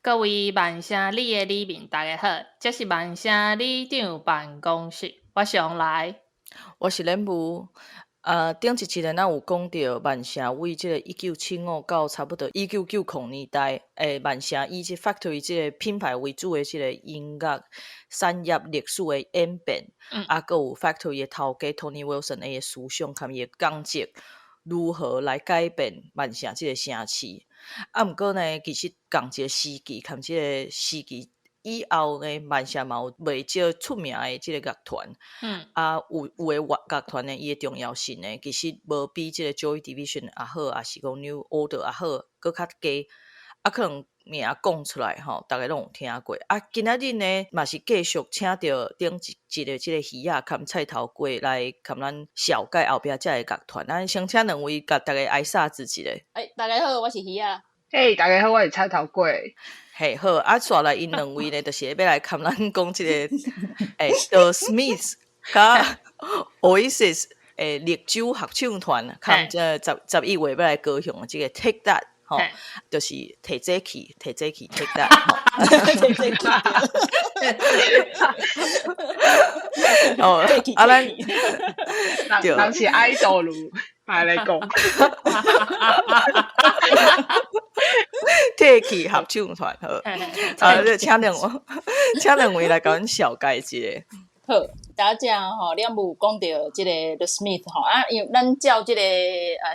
各位万声里的里民大家好，这是万声里长办公室，我是王来，我是任武。顶一集咧，咱有讲到万城为即个1975到差不多1990年代，万城以即 factory 即个品牌为主的即个音乐产业历史的演变，还有 factory 的头家 Tony Wilson 的思想和伊的讲职，如何来改变万城即个城市。毋过呢，其实共一个时期，和即个时期以后呢，万城嘛有袂少出名的即个乐团，有的乐团呢，伊的重要性呢，其实无比即个 Joy Division 也好，也是讲 New Order 也好，搁较低。可能名讲出来吼，大家拢有听过。今仔日呢，嘛是继续请到顶一集的即个鱼仔含菜头粿来含咱小解后壁遮个乐团。咱先请两位甲大家挨煞自己咧。大家好，我是鱼仔。大家好，我是菜头粿。好，刷来因两位呢，就是要来含咱讲即个The Smiths 甲 Oasis 绿洲合唱团，含这11月要来高雄的即个 Take That。就是提这去 Take That 咱是爱豆路来讲Take 合唱团请两位来甲阮小解一下。好，大家你有讲到即个 The Smith 因为咱照即个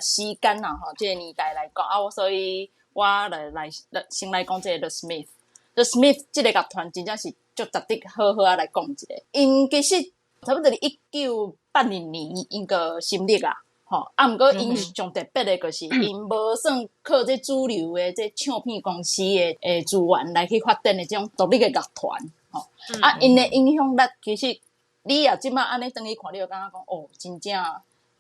时间即个年代来讲所以我来先来讲即个 The Smith。The Smith 即个乐团真正是足值得好好来讲一下。因其实差不多1980年因个成立啦，毋过因上特别的就是因无算靠这主流的这唱片公司的资源来去发展的这种独立的乐团。因的影响力其实你也即摆安尼等去看，你就感觉讲真正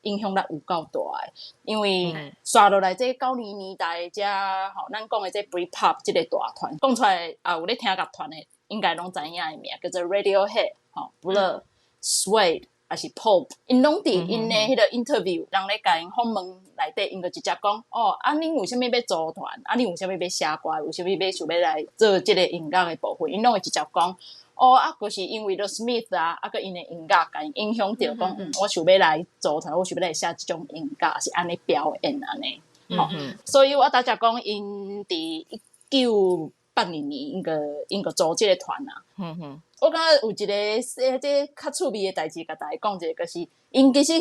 影响力有够大的。因为刷落来这90年代这咱讲的这 Britpop 这个大团，讲出来有咧听乐团的，应该拢知影的名叫做 Radiohead、Blur、Suede 还是 Pulp， 因拢伫因的迄个 interview， 人咧甲因访问内底，因就直接讲恁为什么要组团？恁为什么要写歌？为什么想要来做这个音乐的部分？因拢会直接讲。就是因为 The Smith 佮因的音乐甲因影响到讲，我想要来组团，我想要来写这种音乐，是安尼表演安尼。所以我大家讲，因伫1980年因个组这个团我感觉有一个这较趣味的代志，甲大家讲一个，就是因其实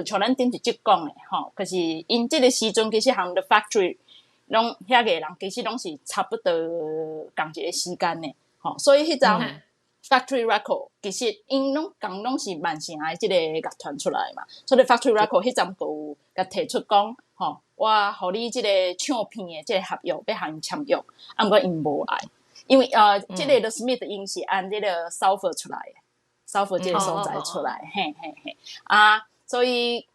像咱顶一集讲的就是因这个时阵其实含 The Factory 拢遐个人，其实拢是差不多同一个时间的。所以迄张 Factory Record 其实因拢是万城的即个乐团出来嘛，所以 Factory Record 迄阵有甲提出讲，我互你即个唱片的即个合约要和因签约，毋过因无爱，因为即个 The Smith 因是按即个 Sulphur 出来的 ，Sulphur 即个所在出来，所以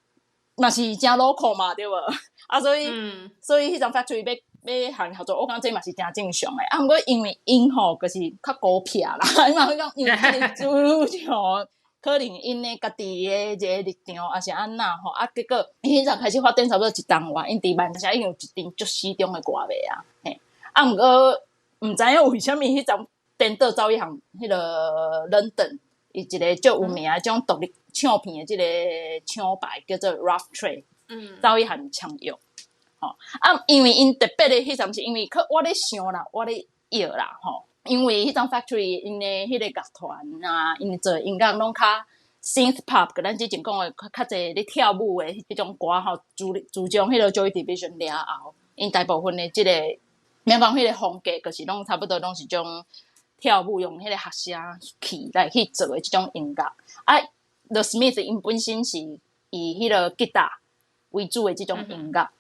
嘛是真 local 嘛，对无？所以迄张 Factory 要合作，我感觉这嘛是真正常的。毋过因为因就是较孤僻啦，因为这个主唱可能因的家己的这个立场，还是安那结果因迄阵开始发展差不多1档外，因伫万城已经有一张足死忠的歌迷毋过毋知影为虾米迄阵颠倒走去行迄个London，伊一个足有名的这种独立唱片的这个厂牌叫做 Rough Trade，走去行签约。因为因特别的迄阵是因为我咧想啦，我咧摇啦因为迄种 factory 因的迄个乐团因做音乐拢较 synth pop， 跟咱之前讲的较侪咧跳舞的迄种歌自从迄个 Joy Division 了后，因大部分的即个免讲迄个风格，就是拢差不多拢是种跳舞用迄个合声器来去做的即种音乐。The Smith 因本身是以迄个吉他为主的这种音乐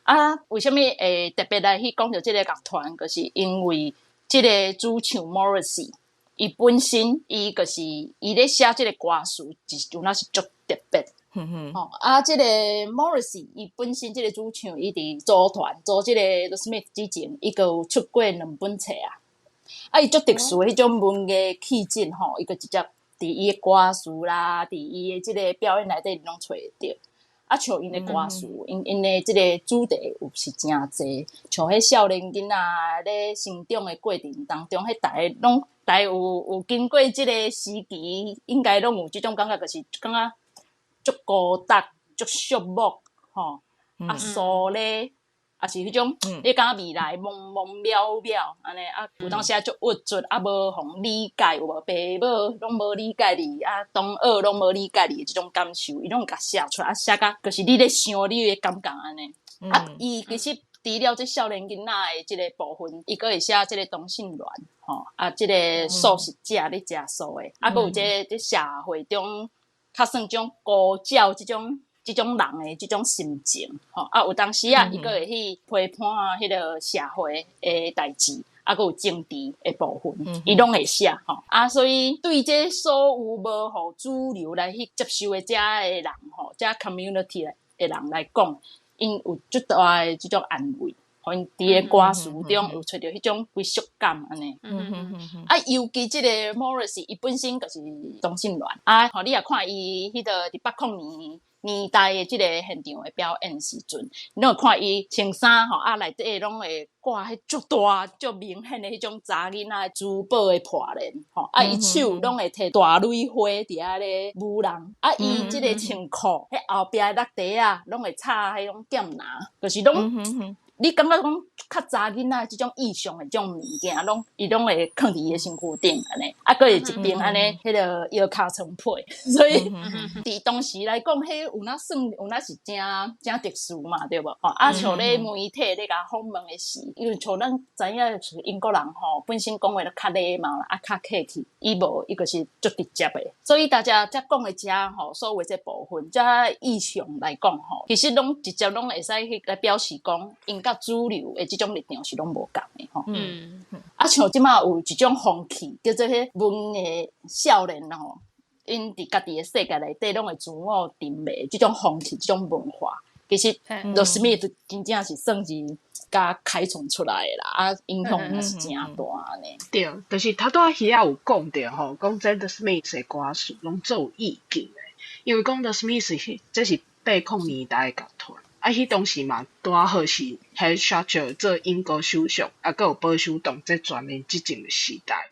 为什么会特别来去讲到这个乐团？就是因为这个主唱 Morrissey， 伊本身伊就是伊咧写这个歌词，就那是足特别。这个 Morrissey 伊本身这个主唱，伊伫组这个 The Smith 之前，伊有出过2本册伊足特殊的迄种文艺气质伊就直接伫伊的歌词啦，伫伊的这个表演内底拢找得到。啊，像因的歌词，因的即个主题有是真侪，像迄少年囡仔咧成长的过程当中，迄大家有经过即个时期，应该拢有即种感觉，就是感觉足孤单、足寂寞，吼，啊，疏离。啊是迄种，你感觉未来茫茫渺渺安尼啊，有当时啊足郁卒啊，无互理解，有无？爸母拢无理解你，啊，同学拢无理解你，即种感受，伊拢甲写出来，啊，写甲就是你咧想，你咧感觉安尼。啊，伊其实除了即少年囡仔的即个部分，伊佫会写即个同性恋，吼，啊，即个素食者咧食素的，啊，佫有即社会中较算种孤照即种人的即种心情，吼啊，有当时啊，伊佫会去批判迄个社会的代志，啊，佫有政治的部分，伊拢会写，吼啊，所以对这所有无互主流来去接受的遮的人，吼，遮 community 的人来讲，因有足大的即种安慰。互因伫个歌词中有找到迄种归属感安尼，啊，尤其即个 Morris 伊本身就是同性恋，啊，吼你也看伊迄个伫800年代的即个现场的表演时阵，你有看伊穿衫吼，啊内底拢会挂迄足大足明显的迄种查囡仔珠宝的破链，吼，啊伊手拢会摕大蕊花伫遐咧舞人，啊伊即个穿裤，迄后壁的落地啊，拢会插迄种剑拿，就是拢。你感觉讲较早囡仔即种意象的即种物件，伊拢会放伫伊的身躯顶安尼，啊，佫会一边安尼迄个摇尻川配，所以伫当时来讲，迄有哪是真特殊嘛，对无？吼，啊，像咧媒体咧甲访问的时，因为像咱知影是英国人吼，本身讲话都较礼貌啦，啊，较客气，伊就是足直接的，所以大家才讲的遮吼，所谓这部分，遮意象来讲吼，其实拢直接拢会使去来表示讲因。甲主流的即种立场是拢无共的吼，啊，像即马有一种风气，叫做迄文艺少年吼，因伫家己的世界内底拢会自我定位，即种风气，即种文化，其实 The Smith 真正是算是甲开创出来的啦，啊，影响也是真大呢。对，就是他拄仔迄仔有讲着吼，讲这 The Smith 的歌词拢做有意境的，因为讲 The Smith 这是80年代的乐团。啊，迄当时嘛，拄好是迄 Churchill 做英国首相，啊，佫有保守党这全面执政的时代。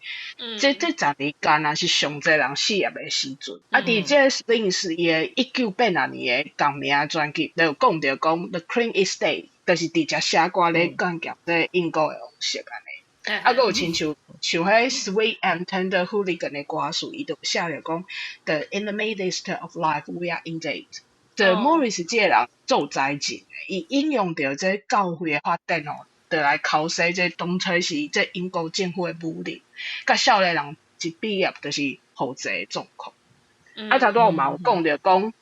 这10年间啊，是上侪人失业的时阵。啊，伫这 Smith 伊的1982年的同名专辑，就讲着讲 The Queen Estate， 就是伫遮写歌咧干夹这英国的王室安尼。啊，佫有亲像迄 Sweet and Tender Hooligan 的歌词，伊就写着讲 The in the midst of life we are indeed。The Morris 这个人做才情，伊应用着这教会的发展吼，就来考试这当初是这英国政府的武力，甲少年人一毕业就是负债的状况。啊，头拄有嘛有讲着讲，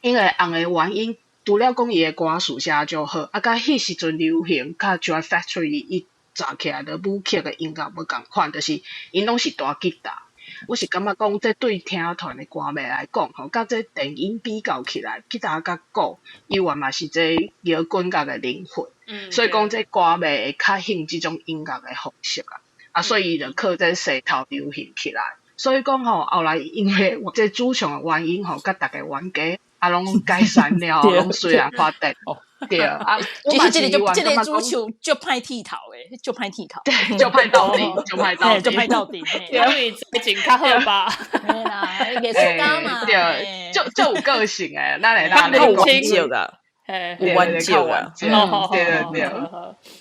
因为红的原因，除了讲伊的歌词写就好，啊，甲迄时阵流行，甲 Joy Factory 伊炸起来的舞曲的音乐无共款，就是因拢是大吉他。我是感觉讲，这对听团的歌迷来讲，吼，甲这电影比较起来，吉他甲鼓，伊原嘛是这摇滚乐的灵魂。所以讲，这歌迷会较兴即种音乐的方式啊，所以伊就靠这势头流行起来。所以讲吼，后来因为这主唱的原因吼，甲大家冤家啊，拢解散了，拢虽然发展。对啊，其实这个主唱就歹剃头诶，就歹剃头，对，就歹到底，就歹到底，因为才情较好吧？对啦，艺术家嘛，对，就有个性诶，咱来有玩笑噶，有玩笑噶，对，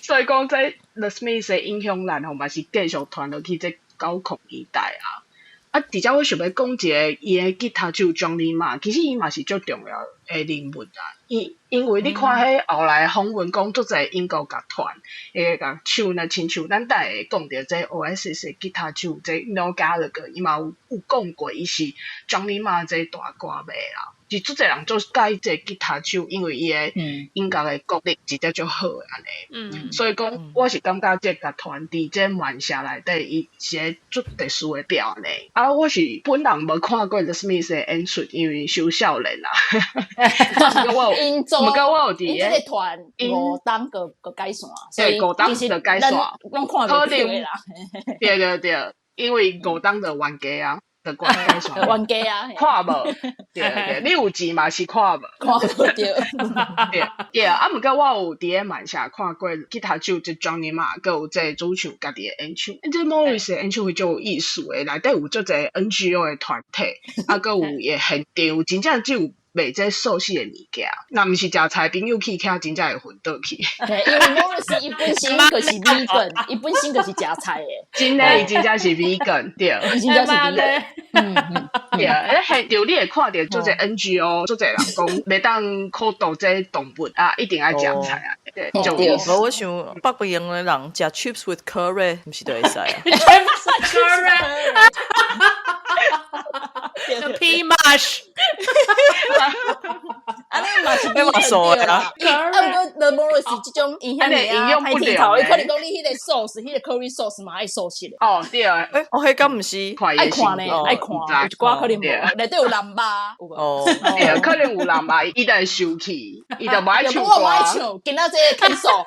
所以讲这 The Smiths 的影响力吼，嘛是继续传落去这90年代啊。啊，直接我想要讲一个伊的吉他手 Johnny Marr， 其实伊嘛是足重要的人物啊。因为你看迄后来访问讲，足侪英国乐团会甲唱呢，亲像咱等下讲到这 Oasis 的吉他手，这 Noel Gallagher， 伊嘛有讲过，伊是 Johnny Marr 这大歌迷啦。是足侪人做介这吉他手，因为伊的音乐的功力直接就好诶安尼。所以讲，我是感觉这乐团伫这慢下来底，伊是足特殊的表呢。啊，我是本人无看过 The Smiths 的演出，因为小少年啦。因我有伫这个团5档个改线，所以其实改线，拢看袂到啦。对，因为5档就冤家啊。的歌改上冤家啊，看无，对对，你有钱嘛是看无，看无着。对啊，毋过我有伫咧马来西亚看过吉他手即 Johnny Marr， 佮有即主唱家己的演唱，即 Morris 的演唱会就有意思诶，内底有足侪 NGO 的团体，佮有也现场，真正只有卖这素食的物件，若毋是食菜朋友去遐，真正会昏倒去。因为 Morris 伊本身就是vegan，伊本身就是食菜的，真诶，伊真正是 vegan，对。伊真正是 vegan。对啊，现场你会看到做者 NGO， 做者人讲袂当苦毒这动物啊，一定爱食菜啊，对，就有意思。无我想北北洋的人食 chips with curry， 毋是就会使啊。P mush， 安尼嘛是你嘛傻的啦。啊，毋过 The Morris 即种影响力啊，歹剃头，伊可能讲你迄个 sauce，迄个 curry sauce 嘛爱素食的。哦，对啊，我迄敢毋是爱看呢，爱看，有一寡可能无，内底有蓝巴，有无？哦，对啊，可能有人嘛，伊就会生气，伊就无爱唱歌。我无爱唱，今仔这 cancel，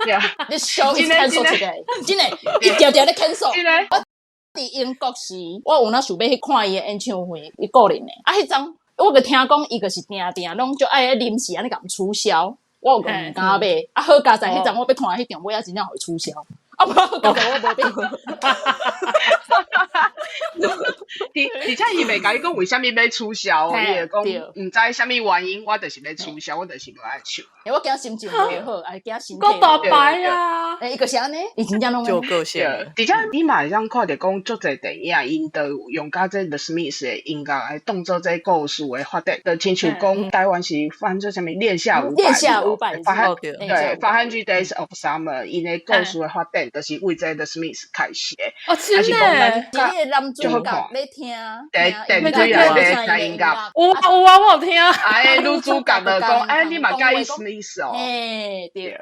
你 show is cancel today，真诶，伊条条咧 cancel。伫英国时，我有想要去看伊诶演唱会，伊个人诶。啊，迄阵我个听讲，伊就是定定拢就爱临时安尼甲促销，我有个毋敢买。啊，好佳在迄阵我要看迄场尾啊，真正互促销。啊，无好佳在我无买。而且伊袂甲你讲为虾米要促销，伊会讲毋知虾米原因，我就是要促销，我就是无爱唱。因为我惊心情袂好，还惊身体。够大牌啊！伊就是安尼，伊真正拢就个性。而且你嘛会当看到讲，足侪电影因都有用甲这 The Smiths 的音乐来当做这故事的发展，就亲像讲台湾是翻做啥物恋夏500，恋夏500，对，500 Days of Summer， 因的故事的发展就是为这 The Smiths 开始的。哦，真的。这个男主角咧听，电视内底听音乐，有啊，我有听。哎，女主角就讲，哎，你嘛介意 Smiths 哦？嘿，对。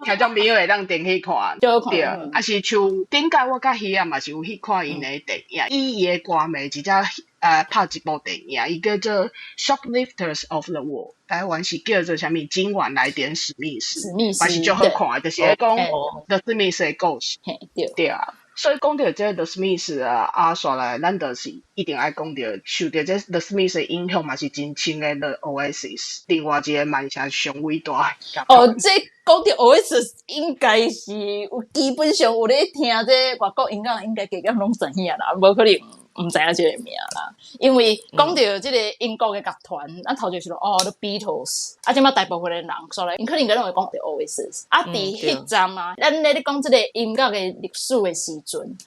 听种朋友会当电去看，对，啊是像顶届我甲希啊嘛是有去看因的电影，伊的歌迷直接拍一部电影，伊叫做《Shoplifters of the World》，台湾是叫做啥物？今晚来点史密斯，嘛是足好看的，就是讲 The Smiths 的故事，对啊。所以讲到这 The Smiths 啊，刷来咱就是一定爱讲到受到这 The Smiths 的影响嘛是真深的 The Oasis， 另外一个蛮是上伟大的。哦，这讲到 Oasis 应该是有基本上有咧听这外国音乐，应该大家拢知影啦，无可能毋知影这个名啦。因为讲到这个英国的乐团，咱头就是说The Beatles， 啊，即马大部分的人说咧，因可能个拢会讲到 Oasis， 啊，伫迄站啊，咱咧讲这个音乐的历史的时阵。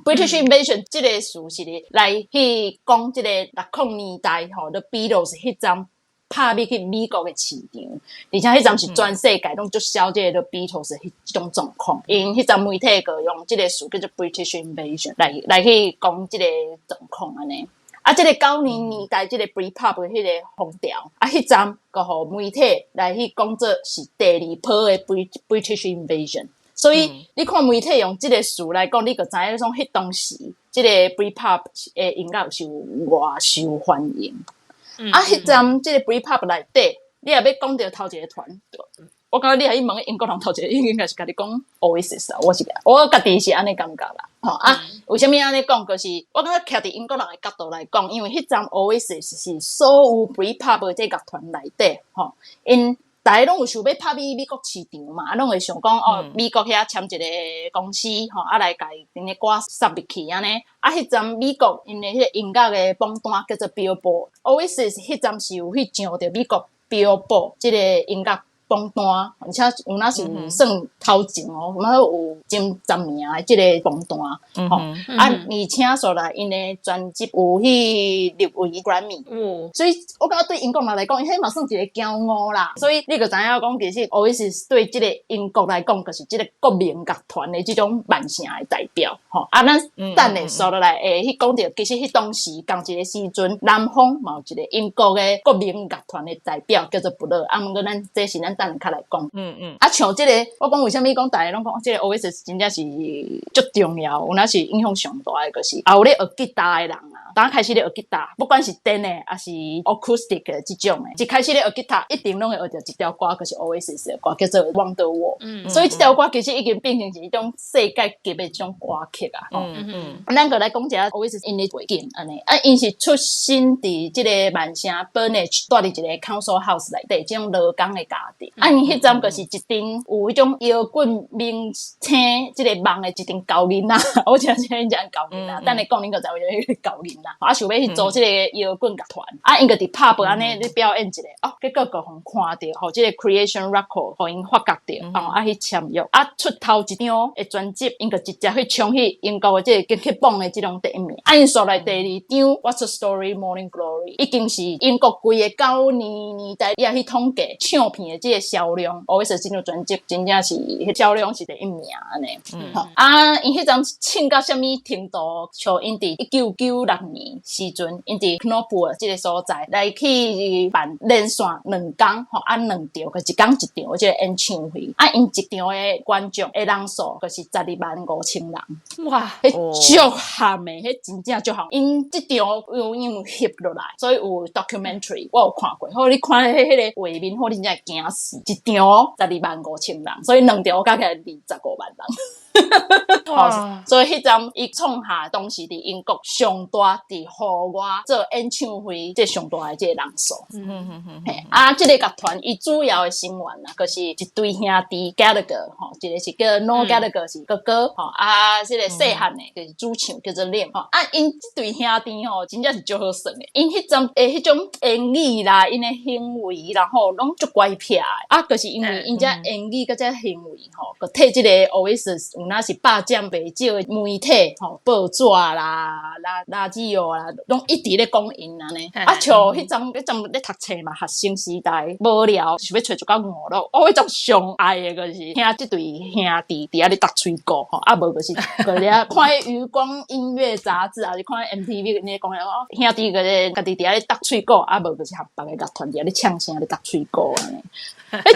British Invasion 这个词是来去讲这个60年代吼，The Beatles 迄阵拍入去美国的市场，而且迄阵是全世界拢足销这个 The Beatles 的迄种状况。因迄阵媒体个用这个词叫做 British Invasion 来去讲这个状况安尼。啊，这个90年代这个 Britpop 的迄个风潮，啊，迄阵个互媒体来去讲做是第二波的 British Invasion。所以你看媒体用这个词来讲，你就知影讲迄当时这个 Britpop 的音乐是偌受欢迎。啊，迄阵这个 Britpop 内底，你也要讲到头一个团，我感觉你还去问英国人头一个，应该是甲你讲 Oasis 啦，我家己是安尼感觉啦。吼啊，为虾米安尼讲？就是我感觉徛伫英国人的角度来讲，因为迄阵 Oasis 是所有 Britpop 的这乐团内底，吼因。大家拢有想要拍美国市场嘛，啊，拢会想讲美国遐签一个公司吼，啊来甲因个歌塞入去安尼。啊，迄阵美国因个迄个音乐的榜单叫做 Billboard，Oasis 迄阵是有去上着美国 Billboard 即个音乐榜单，而且有那是算头前哦，有前10名的即个榜单吼。啊，而且说来因的专辑有去入围 Grammy，所以我感觉对英国人来讲，伊迄嘛算一个骄傲啦。所以你就知影讲，其实 Oasis 对即个英国来讲，就是即个国民乐团的即种万声的代表吼。啊，咱等下说落来去讲到，其实迄当时同一个时阵，南方嘛有一个英国的国民乐团的代表叫做 Blur， 啊，毋过咱这是咱等下较来讲。啊，像即个，我讲为虾米讲大家拢讲即个 Oasis 真正是足重要，有那是影响上大的，就是也有咧学吉他的人啊。当开始咧学吉他，不管是电的还是 acoustic 的这种的，一开始咧学吉他，一定拢会学到一条歌，就是 Oasis 的歌，叫做 Wonderwall。所以这条歌其实已经变成是一种世界级的这种歌曲啊。咱个来讲一下 Oasis 因的背景安尼，因是出身伫这个曼城 Burnage， 住伫一个 council house 内底，这种劳工的家庭。因迄阵就是一顶有迄种摇滚明星这个梦的一顶高囡仔，我真正讲高囡仔，等你讲恁个知有迄个高囡仔，想要去做这个摇滚乐团，因个伫 pub 安尼咧表演一个，结果个互看到，互这个 Creation Record 互因发觉到，去签约，出头一张的专辑，因个直接去冲去英国的这个金曲榜的这种第一名，因刷来第二张 What's the Story Morning Glory， 已经是英国规个90年代也去统计唱片的这个销量，Oasis 这张专辑真正是销量是第一名安尼。因迄阵唱到什么程度？像因伫1996年时阵，因伫 Knockpool 这个所在来去办连续2天，按2场，个一天一场的这个演唱会。因一场的观众的人数就是125000人。哇，迄足撼的，迄真正足撼。因这场有翕落来，所以有 documentary 我有看过。好，你看迄个画面，好，你真正会惊死。一场125000人，所以2场加起来25万人。所以迄阵伊创下当时伫英国上大伫户外做演唱会这上大的这个人数。这个乐团伊主要的成员就是一对兄弟 Gallagher， 一个是叫 Noel Gallagher 是哥哥，这个细汉的就是主唱叫做 Liam。因这对兄弟真正是足好耍的，因迄阵迄种言语啦，因的行为，然后拢足怪癖的。就是因为因这言语甲这行为，佮替这个 Oasis。那是霸占不少的媒体、报纸啦、垃圾哦啦，拢一直咧讲因安尼。像迄阵咧读册嘛，学生时代无聊，想要找一个娱乐。我迄阵上爱的就是听这对兄弟伫遐咧读吹歌，无就是个咧看迄余光音乐杂志，还是看 MTV 咧讲兄弟个咧家己伫遐咧读吹歌，无就是合别个乐团伫遐咧唱声咧读吹歌安尼。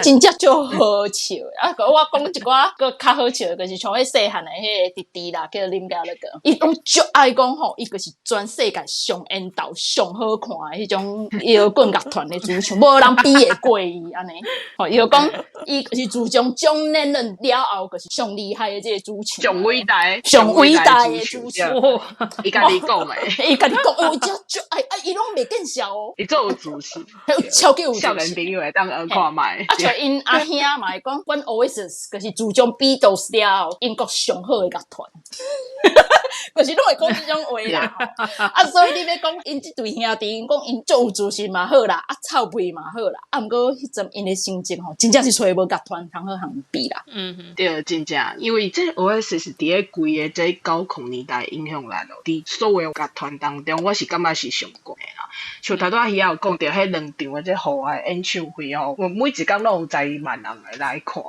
真正足好笑的。我讲一寡个较好笑的，就是像迄细汉的迄个弟弟啦，叫林家那个，伊拢足爱讲伊就是全世界上缘投、上好看的迄种摇滚乐团的主唱，无人比会过伊安尼。伊就讲伊就是自从John Lennon了后，就是上厉害的这个主唱，上伟大的主唱。伊家己讲的，伊家己讲，伊足爱，伊拢袂见笑哦。伊做有自信，超级有自信。少年朋友会当看卖。像因阿兄嘛会讲，阮 Oasis 就是自从 Beatles 了后，英国上好的乐团。就是拢会讲这种话啦。所以你要讲因这对兄弟，讲因足有自信嘛好啦，臭屁嘛好啦。毋过迄阵因的心情真正是找无乐团通好通比啦。对，真正，因为这 Oasis 伫咧规个这90年代影响来咯，伫所有乐团当中，我是感觉是上高的啦。像头拄仔有讲到迄2场的这户外演唱会每一天拢有10万人来看。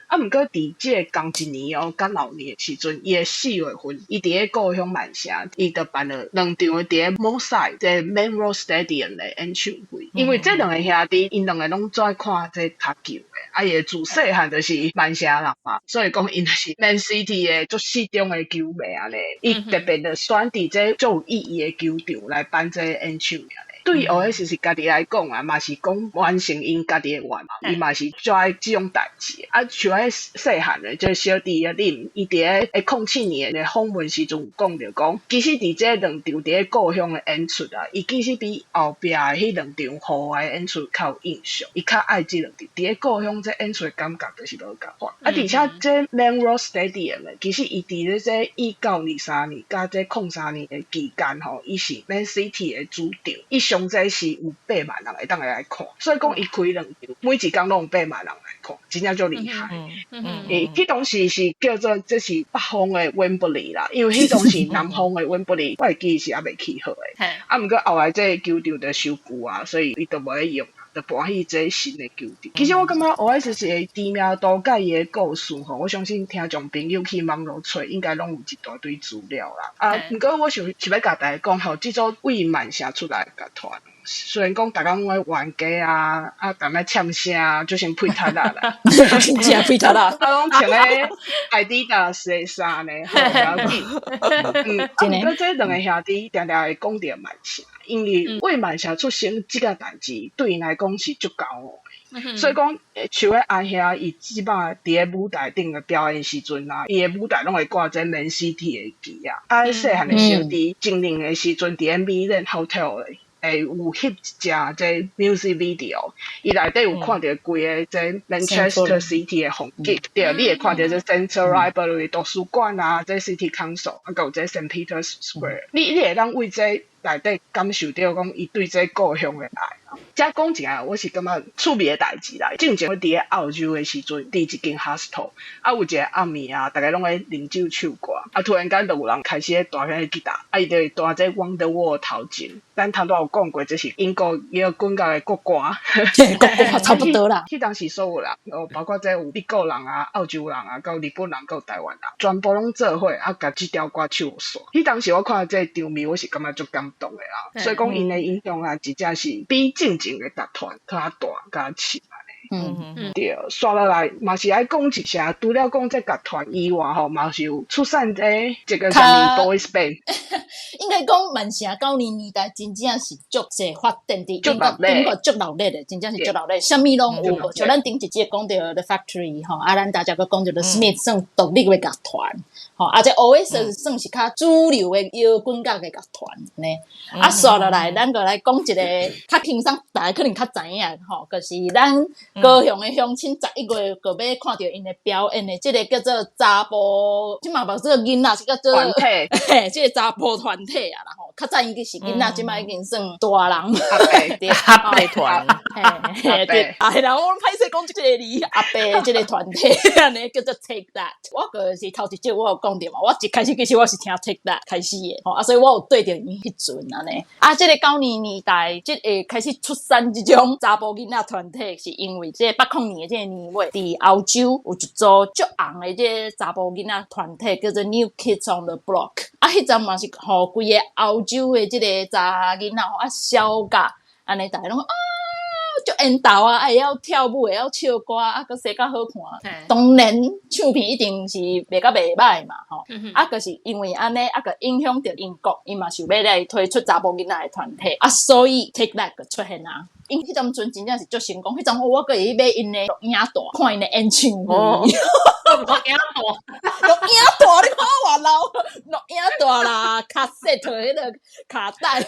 毋过伫即个同一年甲老年的时阵，伊的4月份，伊伫咧故乡曼城，伊就办了2场的伫咧Moorside 即 Melrose Stadium 的演唱会。因为这2个兄弟，因2个拢最爱看这踢球的，伊的自细汉就是曼城人嘛，所以讲因就是 Man City 的足始终的球迷安尼。伊特别就选伫这足有意义的球场来办这演唱会。对 Oasis 家己来讲嘛是讲完成因家己的愿望，伊嘛是做爱这种代志。像迄细汉的这小弟啊，伊伫咧07年的访问时阵讲着讲，其实伫这2场伫咧故乡的演出伊其实比后壁的迄2场户外演出较有印象，伊较爱这2场。伫咧故乡这演出的感觉就是无共款。而且这 Melrose Stadium 其实伊伫咧这1923年甲这03年的期间伊是 Man City 的主场，伊上济是有8万人会当来看，所以讲伊开2场，每一天拢有8万人来看，真正足厉害。迄当时是叫做这是北方的温布利啦，因为迄当时南方的温布利，我会记是还未起好的。毋过后来这个球场就收旧啊，所以伊就无咧用。就搬去这新的球场。其实我感觉 Oasis 的知名度甲伊的故事我相信听众朋友去网络找，应该拢有一大堆资料啦。毋过我想要甲大家讲这组为曼城出来的乐团，虽然讲大家拢爱冤家啊，逐摆呛声啊，就先配他啦，真正配他啦，啊，拢穿咧Adidas 的衫呢，好不要紧。真的毋过这两个兄弟定定会讲到慢声，因为为慢声出生即个代志，对因来讲是足高哦。所以讲，像迄阿兄，伊基本上伫咧舞台顶个表演时阵啊，伊个舞台拢会挂这免 CT 的机啊。啊，细汉的时候，伫精灵的时阵，伫咧美人 hotel 的。会有翕一只这 music video， 伊内底有看到规个这 Manchester City 的风景，对，你会看到这 Central Library 图书馆啊，这 City Council， 啊，还有这 St. Peter's Square， 你会当为这内底感受到讲伊对这故乡的爱。遮讲一下，我是感觉趣味的代志啦。之前我伫咧澳洲的时阵，伫一间 hostel， 啊有一个暗暝啊，大家拢咧啉酒唱歌，啊突然间就有人开始咧弹迄个吉他，啊伊就弹这 Wonderwall 头前。咱头拄有讲过，这是英国也有滚角的国歌，国歌差不多啦。迄当时所有人，包括这有美国人啊、澳洲人啊、到日本人、到台湾人，全部拢做伙啊，甲即条歌唱煞。迄当时我看到这场面，我是感觉足感动的啦。所以讲，因的影响啊，真正是比正经的乐团较大、较深安尼。对，刷落来嘛是爱讲一下，除了讲这乐团以外吼，嘛是有出产这个啥物 boys band。应该讲慢声90年代真正是足侪发展伫英国足热烈的，真正是足热烈，啥物拢有。像咱顶一节讲到 The Factory 吼，啊，咱大家佫讲到 The Smiths 算独立的乐团，吼，啊，这 Oasis 算是较主流的摇滚乐的乐团呢。啊，刷落来，咱佫来讲一个较轻松，大家可能较知影吼，就是咱高雄的乡亲11月佫要看到因的表演的，这个叫做查甫，即嘛无做囡仔，是叫做团体，嘿，这个查甫团体啊啦吼，较早已经是囡仔，即嘛已经算大人，阿伯团，嘿，对，啊，然后我歹势讲即个字，阿伯即个团体安尼叫做 Take That， 我个是头一节我有讲着嘛，我一开始其实我是听 Take That 开始的，吼，啊，所以我有对着因迄阵安尼，啊，即个90年代即个开始出产即种查甫囡仔团体，是因为即个80年的即个年尾，伫澳洲有一组足红的即个查甫囡仔团体叫做 New Kids on the Block， 啊，迄阵嘛是互规个澳洲的即个查囡仔啊小甲，安尼大家拢啊。就缘投啊，会晓跳舞，会晓唱歌，啊，佮生较好看。当然，唱片一定是卖甲袂歹嘛，吼。啊，就是因为安尼，啊，佮影响着英国，伊嘛想要来推出查甫囡仔的团体，啊，所以 Take That 佮出现啊。因迄阵阵真正是足成功，迄阵我佮伊买因的录影带，看因的演唱会。录影录影带，你看我偌老，录影带啦，卡set 迄个卡带。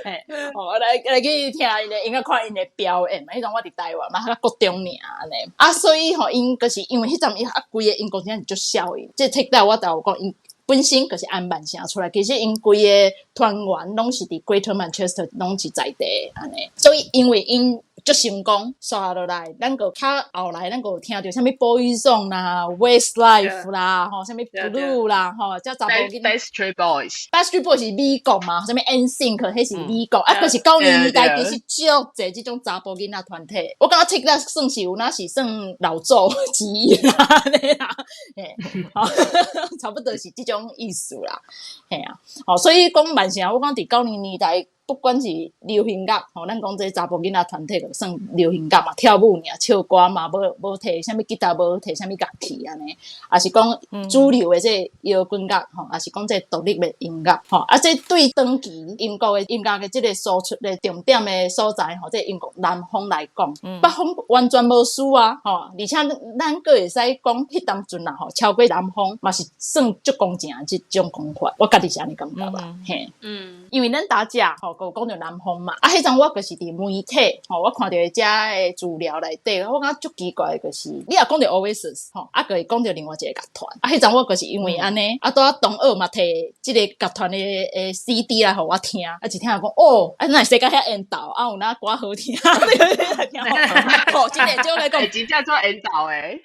嘿，我来去听因的，应该看因的表演嘛。迄阵我伫台湾嘛，较国中尔安尼。啊，所以吼，因就是因为迄阵伊啊，规个因公真正是足效应。即 Take That 我就有讲因。本身就是按慢声出来，其实因规个团员拢是伫 Greater Manchester 拢是在地安尼，所以因为因足成功，刷落来，咱个较后来咱个有听到啥物 Boyzone 啦、Westlife 啦，吼，啥物 Blue 啦，吼，遮查甫囡仔 Backstreet Boys 是美国嘛，啥物 NSYNC 迄是美国，啊，就是90年代其实足侪即种查甫囡仔团体，我感觉 Take That 算是有那是算老祖之一啦，安尼啦，嘿，差不多是即种意思啦，嘿啊，好，所以讲慢声，我讲伫90年代。不管是流行乐，吼，咱讲这查甫囡仔团体就算流行乐嘛，跳舞尔，唱歌嘛，无摕啥物吉他，无摕啥物乐器安尼，也是讲主流的这摇滚乐，吼，也是讲这独立的音乐，吼，啊，这对长期英国的音乐的这个输出的重点的所在，吼，这英国南方来讲，北方完全无输啊，吼，而且咱佫会使讲迄当阵啦，吼，超过南方嘛是算足公正的这种讲法，我家己是安尼感觉啦，嘿，因为咱大家吼。有讲到南方嘛，啊，迄阵我就是伫媒体吼，我看到遮诶资料内底，我感觉足奇怪，就是你也讲到 Oasis 吼，啊，佮伊讲到另外一个乐团，啊，迄阵我就是因为安尼，啊，拄啊同学嘛摕即个乐团诶 CD 来互我听，啊，一听讲哦，啊，那世界遐缘投，啊，有哪歌好听，哦，真诶，就来讲，真正做缘投诶，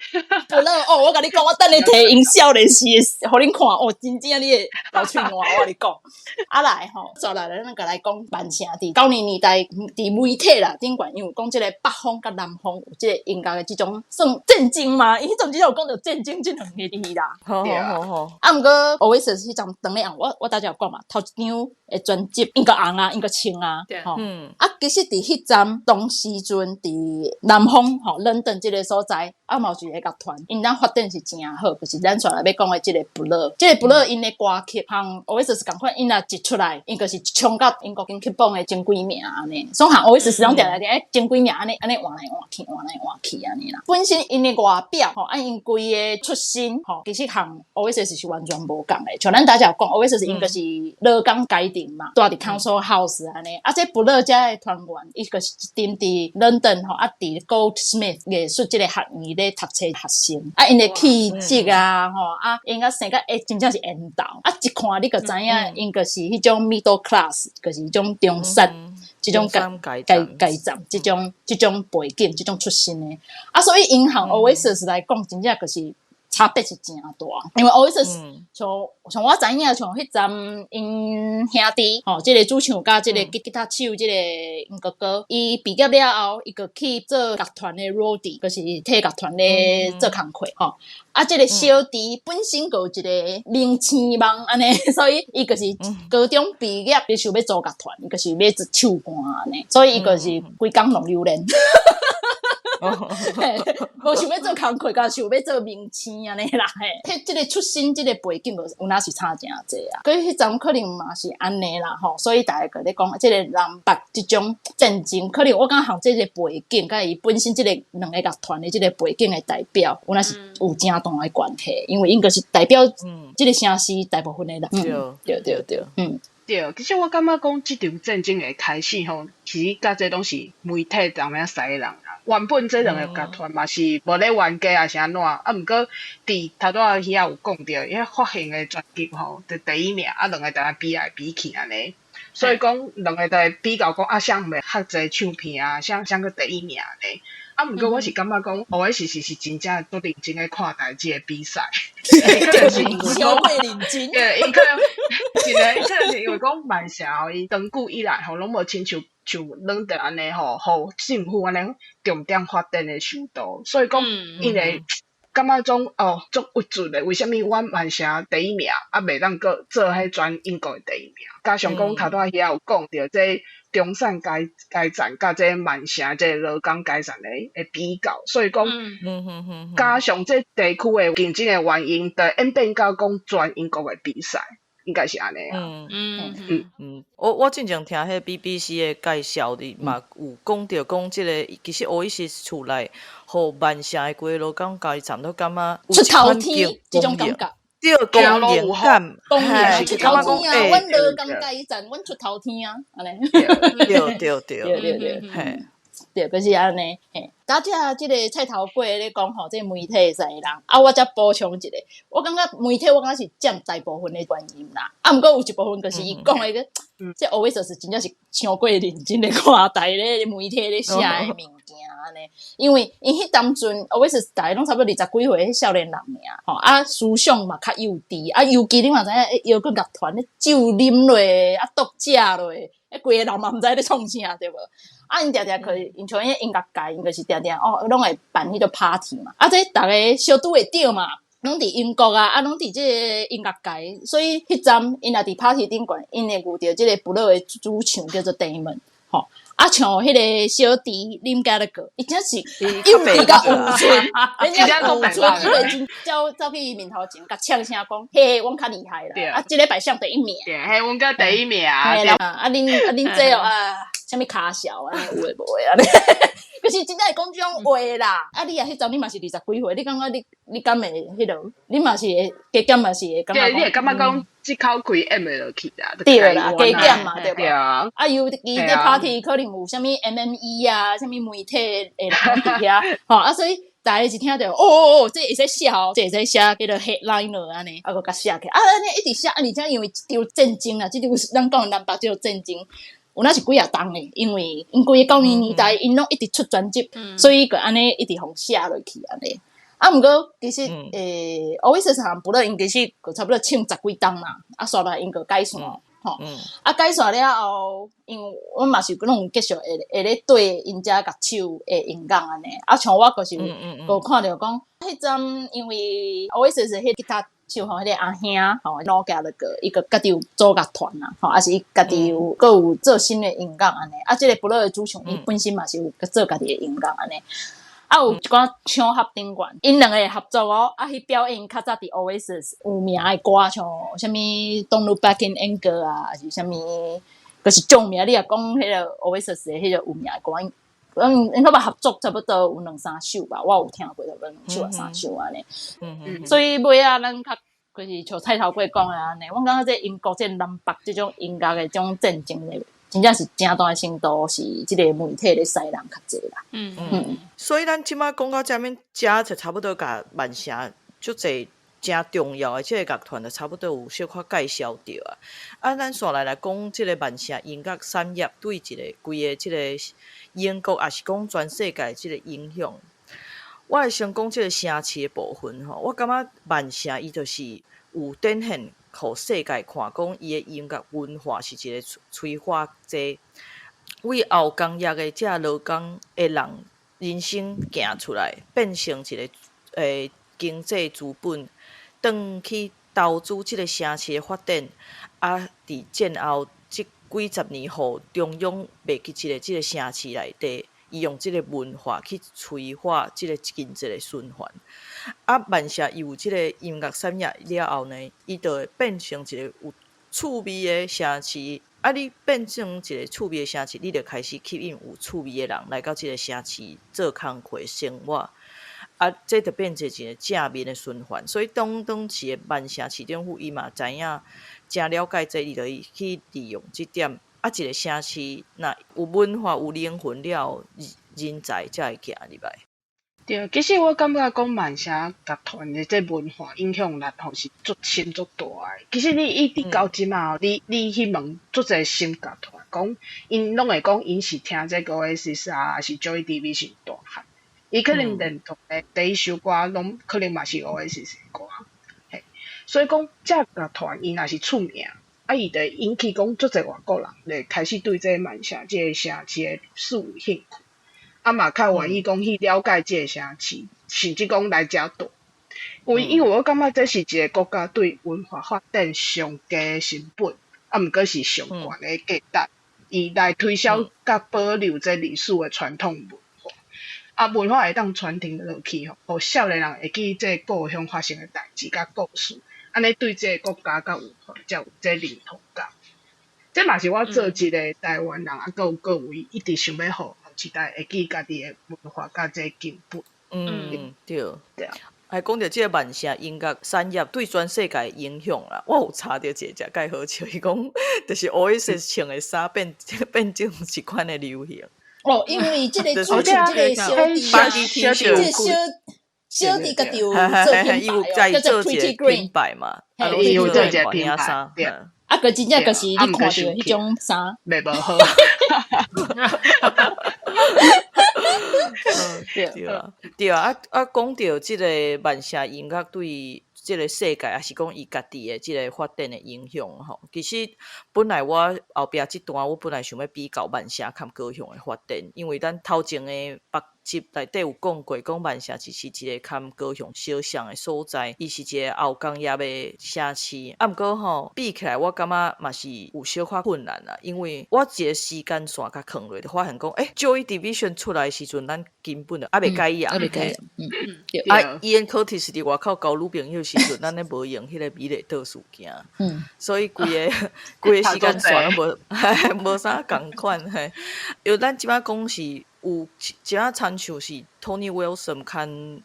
不了哦，我甲你讲，我等你摕因少年时互恁看，哦，真正你会流喙烂，我甲你讲，啊来吼，再来咱个来讲。万盛伫90年代伫媒体啦顶管，因为讲即个北方甲南方有即个音乐的即种算战争嘛，伊迄阵只有讲到战争即两个字啦。好好好，啊，毋过 Oasis 迄阵长咧红，我大家有讲嘛，头一张的专辑应该红啊，应该青啊，吼。啊，其实伫迄站当时阵伫南方吼，London 即个所在，啊，嘛有一个乐团，因咱发展是真好，就是咱上来要讲的即个 Blur， 即个 Blur 因的歌曲，和 Oasis 共款，因若一出来，因就是冲到英国金曲榜的前几名安尼，所以和 Oasis 拢定定前几名安尼换来换去安尼啦。本身因的外表吼，啊因规个出身吼，其实和 Oasis 是完全无共的。像咱大家讲 ，Oasis 应该是乐港家庭嘛，住伫 Council House 安尼。啊，这 Blur 遮的团员，伊个是一阵伫 London 吼，啊伫 Goldsmith 艺术即个学院咧读册学生。啊，因的气质啊，吼啊，因个生个真正是缘投。啊，一看你就知影，因个是迄种 middle class， 就是迄种中产。即种阶层，即种背景，即种出身的，啊，所以因和 Oasis 来讲，真正就是差别是真大。因为 Oasis 像我知影，像迄阵因兄弟吼，即个主唱甲即个吉他手，即个因哥哥，伊毕业了后，伊就去做乐团的 roadie， 就是替乐团咧做工课吼。啊，即个小弟本身就有一个名声梦安尼，所以伊就是高中毕业，伊想要组乐团，伊就是要唱歌安尼，所以伊就是规工弄榴莲。无想要做工课，甲想要做明星安尼啦嘿。即个出身，即个背景有哪是差真济啊？所以迄阵可能嘛是安尼啦吼，所以大家个咧讲，即个南北即种战争，可能我感觉和即个背景，甲伊本身即个两个乐团的即个背景的代表，有哪是有正大的关系，因为应该是代表即个城市大部分的人。对。对，其实我感觉讲即场战争的开始吼，其实甲这拢是媒体人咩使人啦。原本这两个乐团嘛是无咧冤家还是安怎，啊，毋过伫头拄仔遐有讲着，伊发行的专辑吼，就第一名，啊，两个大家比来比去安尼。所以讲两个在比较讲啊，谁袂较侪唱片啊，谁个第一名安尼。啊，毋过我是感觉讲，Oasis是真正都认真诶看待即个比赛，伊可能是因为超过认真，对，伊可能是因为讲万盛吼，伊长久以来吼拢无亲像London安尼吼，互政府安尼重点发展诶首都，所以讲因会感觉种足郁卒诶，为虾米阮万盛第一名，啊袂当个做迄全英国诶第一名？加上讲头拄仔遐有讲着这中产阶层甲这万盛这劳工阶层诶比较，所以讲加上这地区诶竞争诶原因，就演变到讲全英国诶比赛。应该是安尼啊。我之前听迄 BBC 的介绍哩嘛，有讲到讲即个其实Oasis出来，互万盛的规路讲家站都感觉出头天即种感觉。对，公认感，公认出头天啊！阮劳工阶层，阮出头天啊，安尼。对，嘿。对，就是安尼。嘿，大家即个菜头粿咧讲吼，即个媒体使人啊，我则补充一个，我感觉媒体我感觉是占大部分的原因啦。啊，毋过有一部分就是伊讲的个，即 Oasis 真正是超过认真的看待咧媒体咧写的物件安尼。因为因迄当阵 Oasis 大概拢差不多20几岁少年人尔，吼啊思想嘛较幼稚，啊尤其你嘛知影，摇滚乐团咧酒啉落，啊毒食落，规个人嘛毋知咧创啥对无？啊，因常常可以，因像迄音乐界，因就是常常拢会办迄个 party 嘛。啊，这大家小拄会着嘛，拢伫英国啊，拢伫即个音乐界，所以迄站因也伫 party 顶悬，因会遇着即个Blur的主唱叫做 Damon， 吼。啊，像迄个小弟啉加勒个，伊真是幼稚甲有存，人家有存，伊会真走去伊面头前，甲呛声讲，嘿，阮较厉害啦，啊，即个摆上第一名，对，嘿，阮甲第一名，嘿啦，啊，恁这啊，啥物卡小啊，有诶无诶啊，就是真正会讲即种话啦。啊，你啊，迄阵你嘛是20几岁，你感觉你敢会迄落？你嘛是会加减嘛是会感觉讲？对，你会感觉讲即口开 M 落去啦，对啦，加减嘛，对吧？啊，尤其这 party 可能有啥物 MME 啊，啥物媒体诶人伫遐，吼啊，所以大家是听到这会使写哦，这会使写叫做 headliner 安尼，啊个甲写起，啊安尼一直写，啊而且因为即场战争啊，即场咱讲南北即场战争。有那是几啊档诶，因为因规个90年代因拢一直出专辑，所以个安尼一直互写落去安尼。啊，毋过其实Oasis 和Blur因其实个差不多唱10几档嘛，啊，刷来因个改线，吼。解散了后，因为阮嘛是拢继续会咧对因遮甲手会演讲安尼。像我就是有看到讲，迄阵因为 Oasis 迄吉他手吼，迄个阿兄吼，老家那个伊个家己有组乐团啦，吼，还是伊家己有做新的演讲安尼。即个部落的主唱，伊本身嘛是有做家己的演讲安尼。有一寡唱合顶管，因两个合作哦。迄表演较早伫 Oasis 有名的歌，像啥物 Don't Look Back in Anger 啊，还是啥物，就是著名。你若讲迄个 Oasis 的迄个有名的歌，因他们合作差不多有2-3首吧，我有听过差不多2首啊3首安尼。所以尾啊，咱较就是像菜头粿讲的安尼，我感觉这英国这南北这种音乐的这种战争咧。真正是正大的程度，是即个媒体咧使人较济啦。所以咱即马讲到遮面，遮就差不多甲万城足侪真重要的即个乐团，就差不多有小可介绍着啊。咱煞来讲即个万城音乐产业对一个规个即个英国，也是讲全世界即个影响。我会先讲即个城市的部分吼，我感觉万城伊就是有展现。互世界看，讲伊的音乐文化是一个催化剂，为后工业的这劳工的人人生行出来，变成一个经济资本，转去投资这个城市的发展。伫战后这几十年后，中央袂记这个城市内底，伊用这个文化去催化这个经济的循环。万城伊有即个音乐产业了后呢，伊就会变成一个有趣味的城市。你变成一个趣味的城市，你就开始吸引有趣味的人来到即个城市做工课生活。这就变成一个正面的循环。所以当时的万城市政府伊嘛知影，真了解这，伊就去利用这点。一个城市若有文化有灵魂了，人才才会行入来。对，其实我感觉讲万城乐团的这文化影响力吼是足深足大的。其实你到即嘛，你去问足侪新乐团，讲因拢会讲因是听这个 Oasis 啊，还是 Joy Division 大汉，伊可能认同的第一首歌拢可能嘛是 Oasis 的歌，嘿，所以讲这乐团伊若是出名，伊就引起讲足侪外国人咧开始对这万城这个城市的历史有兴趣。嘛较愿意讲去了解这个城市，甚至讲来遮住。因为我感觉这是一个国家对文化发展上佳的成本，毋过是上悬的价值，伊来推销甲保留这历史的传统文化。文化会当传承落去吼，互少年人会记这故乡发生的代志甲故事，安尼对这个国家甲文化才有这认同感。这嘛是我做一个台湾人有各位一直想要互期待会记家己的文化甲这根本。对。讲到这个万城音乐产业对全世界的影响啦，我有查到一个介好笑，伊讲就是 Oasis 穿的衫变成一款的流行。因为这个主唱这个小弟啊，这个小弟家己有做品牌，叫做 Pretty品牌嘛，伊有做一个品牌，对。个真正就是你看到迄种衫，袂无好。对啊！讲到即个万城音乐对即个世界，也是讲伊家己的即个发展的影响吼。其实本来我后壁这段，我本来想要比较万城较高雄的发展，因为咱头前的北集内底有讲过，讲万城只是一个较高雄小巷的所在，伊是一个后工业的城市。毋过吼，比起来我感觉嘛是有小可困难啦，因为我一个时间线甲放落，就发现讲，Joy Division 出来的时阵，咱根本就未改样。Ian Curtis 伫外口交女朋友时阵，咱咧无用迄个美丽岛事件。所以规个时间线都无啥共款嘿。因为咱即摆讲是有一啊参像是 Tony Wilson 看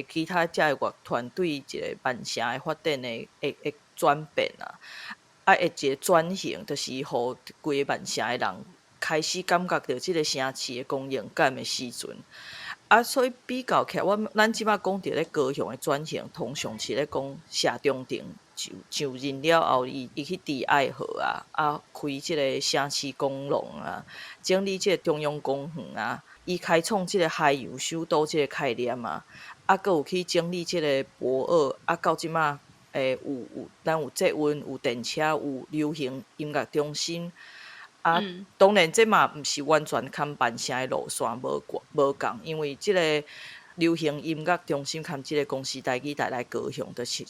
其他遮个乐团对一个万城的发展的会转变会一个转型，就是互规个万城的人开始感觉到即个城市的公用感的时阵。所以比较起来，咱即摆讲到咧高雄的转型，通常是咧讲下中庭就任了后，伊去伫爱河开即个城市公路整理即个中央公园伊开创即个海洋首都即个概念佫有去整理即个博尔到即摆咱有捷运、有电车、有流行音乐中心。嗯当然这嘛毋是完全跟万城的路线无共，因为即个流行音乐中心跟即个公司台语台来高雄，就是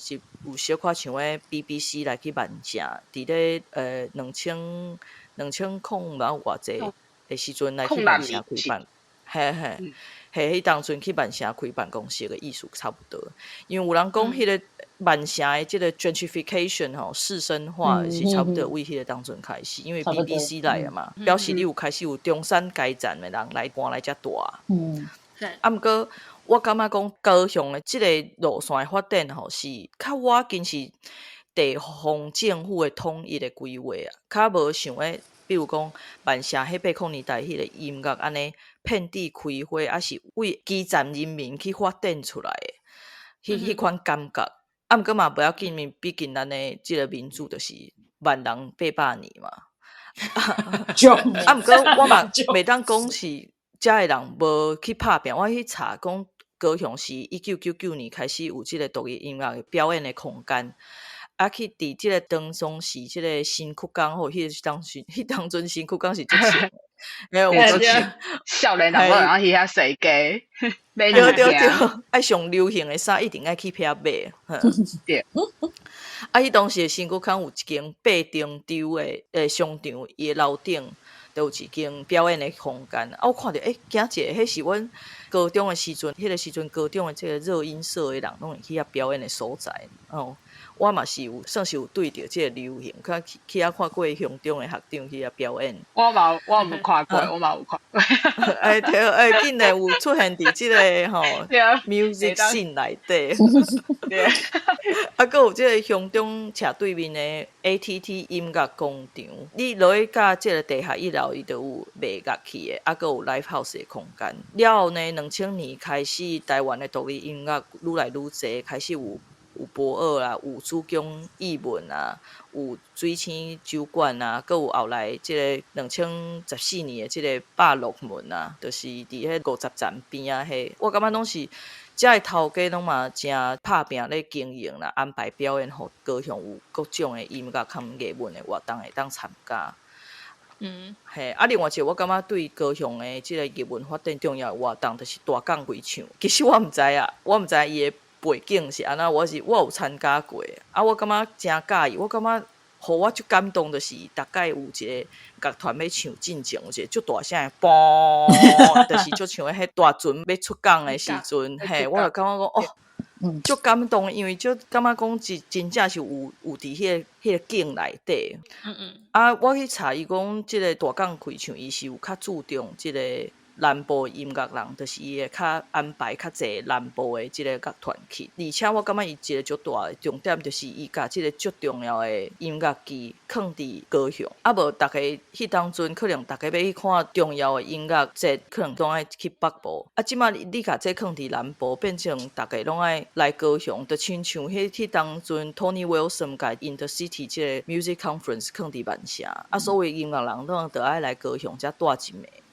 有小可像诶 BBC 来去万城，伫咧2000偌济的时阵来去万城开办，嘿，迄当阵去万城开办公室的意思差不多，因为有人讲迄个万城的即个 gentrification 士绅化是差不多为迄个当阵开始，因为 BBC 来啊嘛，表示你有开始有中山街站的人来搬来遮大。毋过我感觉讲高雄的即个路线的发展是较我紧是地方政府的统一的规划啊，较无想诶。比如讲，万城迄80年代迄个音乐安尼遍地开花，还是为基层人民去发展出来的，迄款感觉。毋过嘛不要紧，毕竟咱的即个民主就是万人800年嘛。毋过我嘛袂当讲是遮的人无去拍拼，我去查讲高雄是1999年开始有即个独立音乐的表演的空间。去伫即个唐松市即个新曲港吼，迄当阵新曲港是足像，有足像少年人无人去遐踅街，买物件，爱上流行的衫一定爱去遐买。对。迄当时的新曲港有一间8重洲的商场，伊的楼顶都有一间表演的空间。我看着行一个，迄是阮高中的时阵，迄个时阵高中的即个热音社的人拢会去遐表演的所在哦。我嘛是算是有对着即个流行，去遐看过乡中的学长去遐表演。我有看过，我嘛有看过。竟然有出现伫即个music scene 内底。还有即个乡中斜对面的 ATT 音乐广场，你落去甲即个地下1楼，伊就有卖乐器的，还有 live house 的空间。了后呢，2000年开始，台湾的独立音乐愈来愈济，开始有博尔啦，有珠江艺文啊，有水星酒馆啊，佮有后来即个2014年的即个百乐门啊，就是伫迄50站边啊，我感觉拢是遮的头家拢嘛真拍拼咧经营啦，安排表演，互高雄有各种的音乐跟艺文的活动会当参加。另外一个我感觉对高雄的即个艺文发展重要的活动，就是大港归唱。其实我毋知伊的背景是安怎，我有参加过，我感觉真介意。我感觉，互我最感动就是，大概有一个乐团要唱进前，有一个足大声的嘣，就是就像迄大船要出港的时阵，我就感觉讲足感动，因为就感觉讲真正是有伫迄个景内底。我去查伊讲，即个大港开唱，伊是有较注重即个南部音乐人，就是伊会较安排较济南部的即个乐团去，而且我感觉伊一个足大的重点就是伊甲即个足重要的音乐剧放伫高雄，无大家迄当阵可能大家要去看重要的音乐节，可能拢爱去北部，即摆你甲这放伫南部，变成大家拢爱来高雄，就亲像迄当阵 Tony Wilson 甲 In the City 即个 Music Conference 放伫万城，所有音乐人拢就爱来高雄遮住一暝。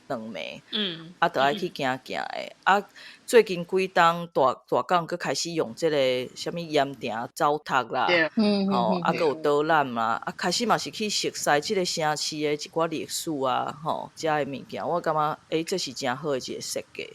2暝，就爱去行的。最近几冬大港佫开始用即个什物盐埕糟蹋啦，佫有导览啦，开始嘛是去熟悉即个城市的一寡历史啊，遮的物件，我感觉这是真好的一个设计。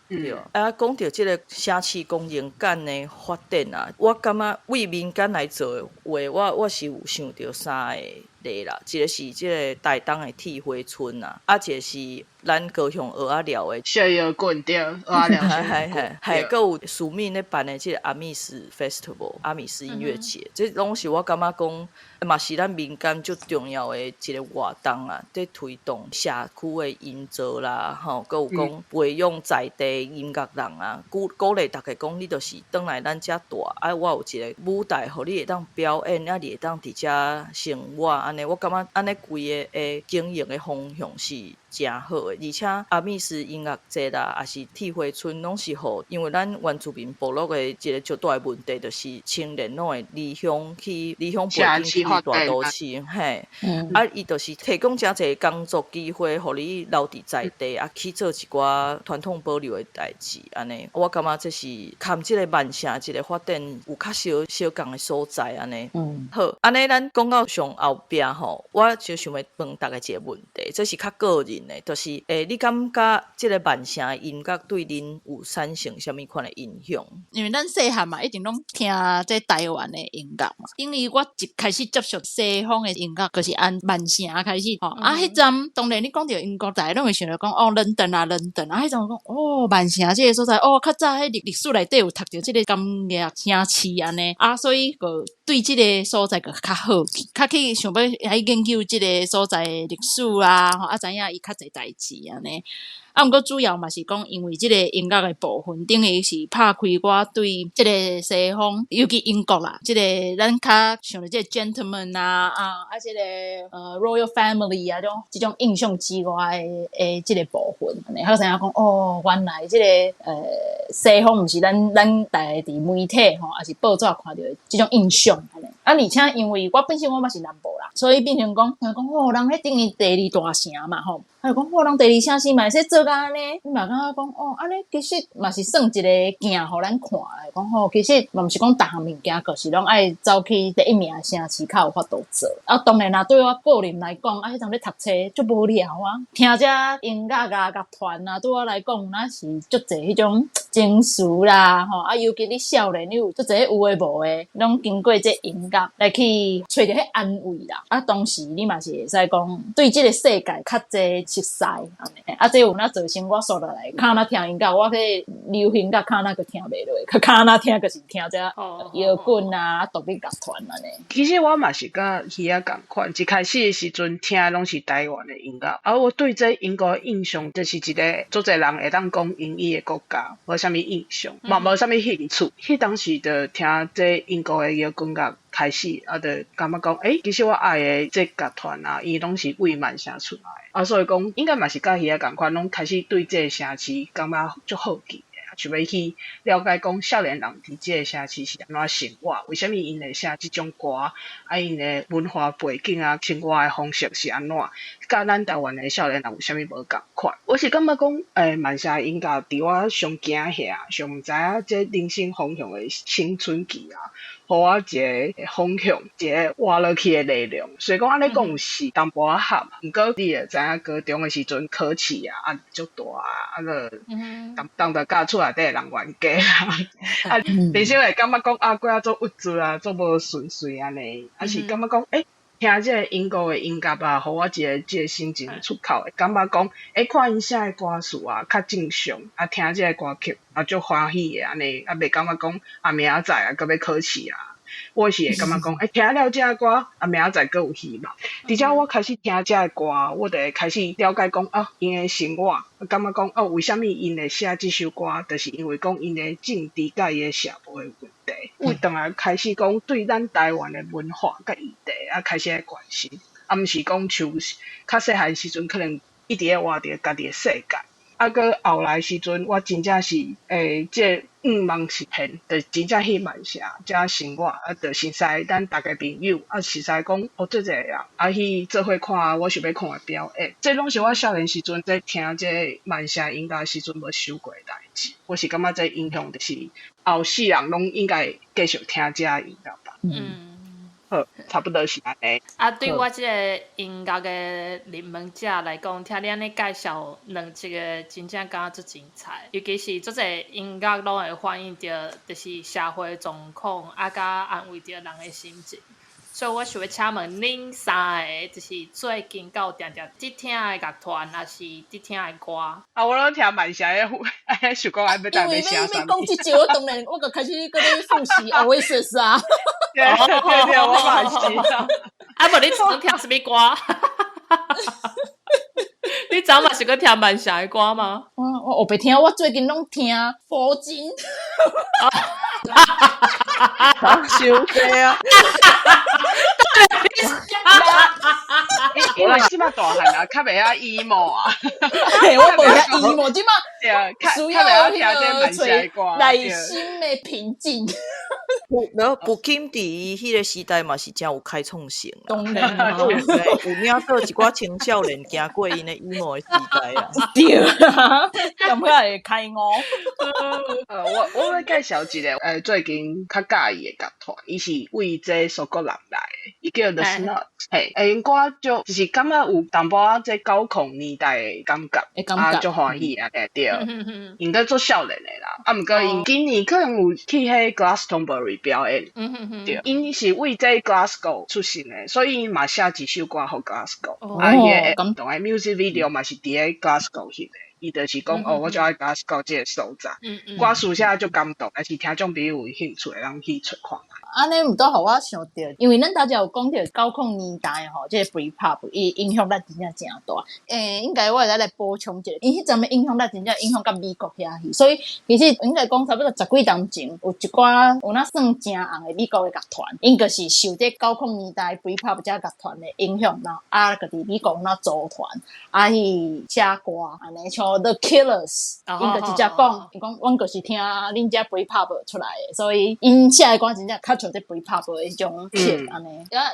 对。讲到即个城市公园间的发展啊，我感觉为民间来做的话，我是有想到3个啦，一个是即个台东的铁花村啊，一个是咱高雄蚵仔寮的小摇滚对，蚵仔寮还有署名咧办的即个阿密斯 Festival 阿密斯音乐节，这拢是我感觉讲嘛是咱民间最重要的一个活动啊，在推动社区的营造啦，还有讲培养在地音乐人啊，鼓励大家讲你就是转来咱遮大，我有一个舞台，互你会当表演，你会当伫遮生活，安尼我感觉安尼规个经营的方向是真好诶，而且阿密斯音乐节啦，也是铁花村拢是互，因为咱原住民部落诶一个最大诶问题，就是青年拢会离乡背景去大都市，嘿，伊就是提供真侪工作机会，互你留伫在地，去做一寡传统保留诶代志，安尼，我感觉这是含即个万城一个发展有较小共诶所在，安尼。好，安尼咱讲到上后壁吼，我就想要问大家一个问题，这是较个人诶，就是你感觉即个万城音乐对恁有产生什么款诶影响？因为咱细汉嘛，一定拢听这台湾的音乐嘛。因为我一开始接触西方的音乐，就是按万城开始吼。迄阵当然你讲到英国，大家拢会想到讲伦敦啊，迄阵讲万城这个所在，较早迄历史内底有读到这个工业城市安尼，所以个对这个所在个较好奇，较去想要来研究这个所在的历史啊，知影伊较侪代志安尼。毋过主要嘛是讲，因为即个音乐的部分，等于是拍开我对即个西方，尤其英国啦，即个咱较想到即个 gentleman 即个royal family 即种印象之外的即个部分，还有知影讲原来即个西方毋是咱大家伫媒体还是报纸看到的即种印象安尼。而且因为我本身我嘛是南部啦，所以变成讲人迄等于第二大城嘛吼。还讲人第二城市嘛会做安尼，你嘛感觉讲安尼其实嘛是算一个镜互咱看诶。讲其实嘛毋是讲逐项物件，就是拢爱走去第一名诶城市较有法度做。当然啦，对我个人来讲，迄阵咧读册足无聊啊，听这音乐啊、乐团啊，对我来讲那是足侪迄种情绪啦，尤其你少年，你有足侪有诶无诶，拢经过这音乐来去找着迄安慰啦。当时你嘛是会使讲对这个世界较侪熟悉安尼，这有那造成我说落来，看那听音乐，我去流行乐看那个听袂落，看那听就是听这摇滚啊、独立乐团安尼。其实我嘛是甲鱼仔共款，一开始的时阵听的拢是台湾的音乐，我对这英国的印象就是一个足侪人会当讲英语的国家，无啥物印象，嘛无啥物兴趣。迄当时就听这英国的摇滚乐开始，就感觉讲，其实我爱的这乐团啊，伊拢是为万城出来的，所以讲应该嘛是甲鱼仔共款，拢开始对这个城市感觉足好奇。想要去了解讲少年人伫即个城市是安怎生活，为虾米因会写即种歌，因的文化背景啊、生活的方式是安怎，甲咱台湾的少年人有虾米无共款？我是感觉讲，万城音乐伫我上惊吓、上毋知影即人生方向的青春期啊，互我一个方向，一个活落去的力量。所以讲安尼讲是淡薄仔合，毋过你会知影高中的时阵考试足大个当着教厝内底人冤家人生会感觉讲过做郁卒做无顺遂安尼，是感觉讲听这个英国的音乐互我一个这个心情出口，会感觉讲看因写的歌词较正常，听这个歌曲足欢喜的安尼，袂感觉讲明仔载搁要考试我是会感觉讲，听了这个歌，明仔载搁有希望。而且我开始听这个歌，我就会开始了解讲，因的生活，感觉讲，为虾米因会写这首歌，就是因为讲因的政治甲伊的社会的问题。为当然开始讲对咱台湾的文化甲议题开始来关心，毋是讲像较细汉时阵可能一直活伫家己的世界。搁后来时阵，我真正是这梦实现，就真正去万城遮生活，就熟悉咱大家朋友，熟悉讲做这个去做伙看我想要看的表演。这拢是我少年时阵在听这万城音乐时阵无想过的代志。我是感觉这影响就是后世人拢应该继续听这音乐吧。好，差不多是安尼。对我这个音乐的入门者来讲，听你安尼介绍两个真正感觉足精彩，尤其是足侪音乐拢会反映着就是社会状况，甲安慰着人的心情。所以我想要请问恁三个，就是最近有定定伫听的乐团，还是伫听的歌？我拢听万城的，想讲要带要写啥物？因为讲即我当然我就开始搁咧复习 Oasis 啊。对，我嘛是。无你常听什么歌？你早嘛是搁听万城的歌吗？我袂听，我最近拢听佛经。伤心啊！因咱即摆大汉啊，较袂晓 emo 啊，嘿，我无遐 emo，即马对啊，需较袂要晓听这慢下的歌，内心的平静。然后不金伫迄个时代嘛是真有开创性啦，当然啊，有领导一寡青少年行过因的 emo 的时代啊。对啊，咁遐会开悟。我要介绍一个最近较介意的乐团，伊是为这苏格兰来的，伊叫 The Snuts。嘿，因歌就是感觉有淡薄仔这90年代的感觉，啊，足欢喜啊，对，应该做少年的啦。啊，毋过因今年可能有去迄 Glastonbury 表演，对，因是为这 Glasgow 出身的，所以嘛写一首歌互 Glasgow，啊，伊的动的 music video 嘛是伫咧 Glasgow 翕的。伊就是讲我就爱 Glasgow 这个所在，歌词写足感动，但是听众朋友有兴趣，人去找看。安尼毋倒互我想到，因为咱大家有讲到90年代吼，即个 Britpop 伊影响咱真正真大。应该我会来补充一下，因迄阵的影响咱真正影响到美国遐去，所以其实应该讲差不多10几年前，有一寡有那算真红的美国的乐团，因个是受这90年代 Britpop 这乐团的影响，然后个伫美国那组团，去写歌，安尼像 The Killers， 因个直接讲，伊讲阮就是听恁遮 Britpop 出来的，所以因写的歌真正较像这 Britpop 的迄种片安尼。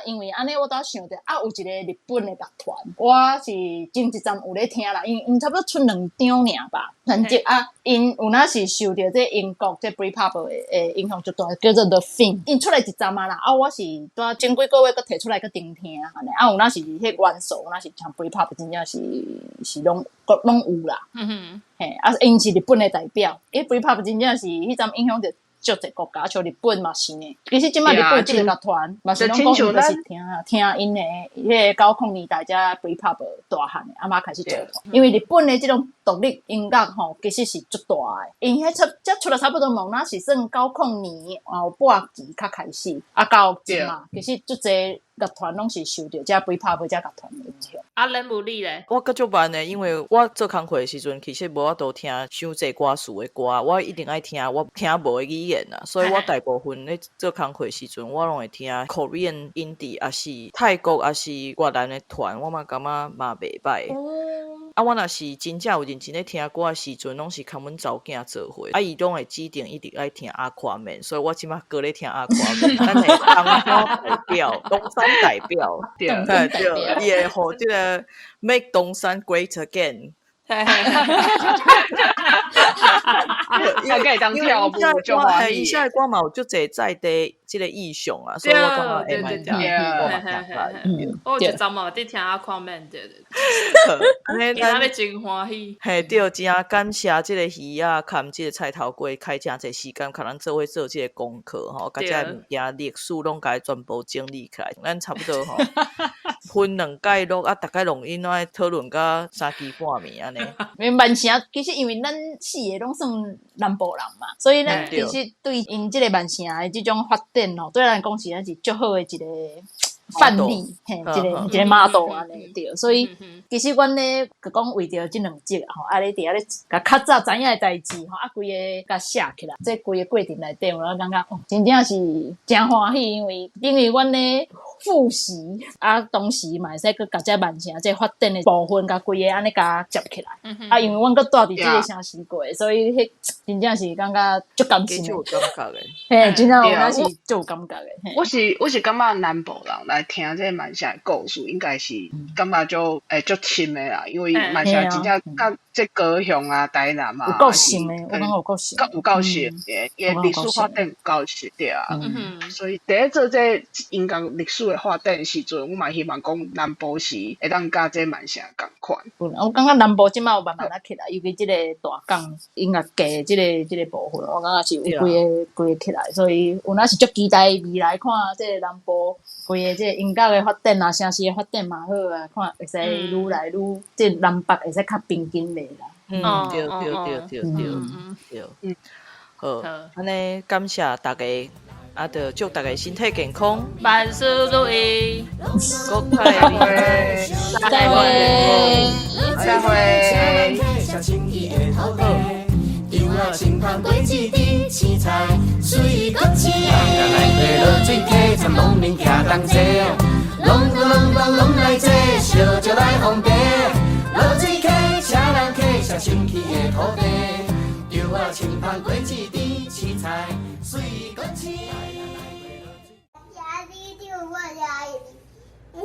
因为安尼我倒想着有一个日本的乐团，我是前一阵有咧听啦，因差不多出2张尔吧，反正因有那是受着这英国这 Britpop 的影响足大，叫做 The Thing， 因出来一阵啊啦，我是在前几个月佫摕出来佫重听安尼，有那是迄元素，有那是像 Britpop 真正是拢有啦，嘿，因是日本的代表，Britpop 真正是迄阵影响着足侪国家，像日本嘛是呢。其实即摆日本即个乐团嘛是拢讲伊就是听因的迄个90年代遮 Britpop 大汉的，嘛开始做团。因为日本的即种独立音乐吼，其实是足大的。因迄出了差不多毛那是算90年后半期较开始，到即嘛，其实足侪乐团拢是受着遮 Britpop 遮乐团的影响。恁无你咧？我较足慢的，因为我做工课的时阵，其实无法度听伤济歌词的歌，我一定爱听我听无的语言啊，所以我大部分咧做工课的时阵，我拢会听 Korean indie， 也是泰国，也是越南的团，我嘛感觉嘛袂歹。我若是真正有认真咧听歌的时阵，拢是甲阮查某囝做伙，伊拢会指定一定爱听Aquaman，所以我即马搁咧听Aquaman，咱的东山代表，东山代表，对，伊会互即个 Make 东山 Great Again。应该当跳舞就欢喜。伊写的歌嘛有足侪在地即个意象啊，所以我感觉会蛮听，我嘛听来。我就昨嘛伫听Aquaman的，今仔日真欢喜。嘿，对，真感谢即个鱼啊，含即个菜头粿开诚侪时间，甲咱做伙做即个功课吼，甲即个物件历史拢甲全部整理起来，咱差不多吼分2届录啊，逐个录音拢爱讨论到3更半暝安尼。万城其实因为咱4个拢算南部人嘛，所以咱其实对因即个万城的即种发展吼，对咱讲是足好的一个范例，嘿，一个 model 安尼对，所以其实阮咧讲为着即2集吼，咧伫遐咧甲较早知影的代志吼，规个甲写起来，这规个过程内底，我感觉真正是真欢喜，因为阮咧复习同时嘛会使佮遮万城这发展的部分，甲规个安尼甲接起来，因为阮佮住伫即个城市过，所以迄真正是感觉足感心的，有感觉的，嘿，真正有那是足有感觉的。我是感觉南部人来听这万城的故事，应该是感觉足深的啦，因为万城真正甲这高雄啊、台南嘛，有够深的，我感觉有够深，有够深的，伊历史发展有够深对啊，所以第一做这音乐历史的发展时阵，我嘛希望讲南部是会当甲这万城共款。我感觉南部即摆有慢慢起来，尤其即个大港音乐界即个部分，我感觉是有规个起来，所以有那是足期待未来看即个南部规个即个音乐的发展啊，城市的发展嘛好啊，看会使愈来愈即南北会使较平均的啦。对，好，安尼感谢大家。就祝大家身体健康，万事如意，国泰民安，再会，再会。油啊清芳过一阵，青菜水果青。人来买落水客，参农民行同齐，拢来坐，烧酒空地，落水溪，车人客，上生气的土地。稻啊青芳过一枝，青菜水果青。家里就我爱你，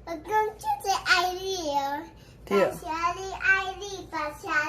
我公就是爱你哦。把家里爱你，把家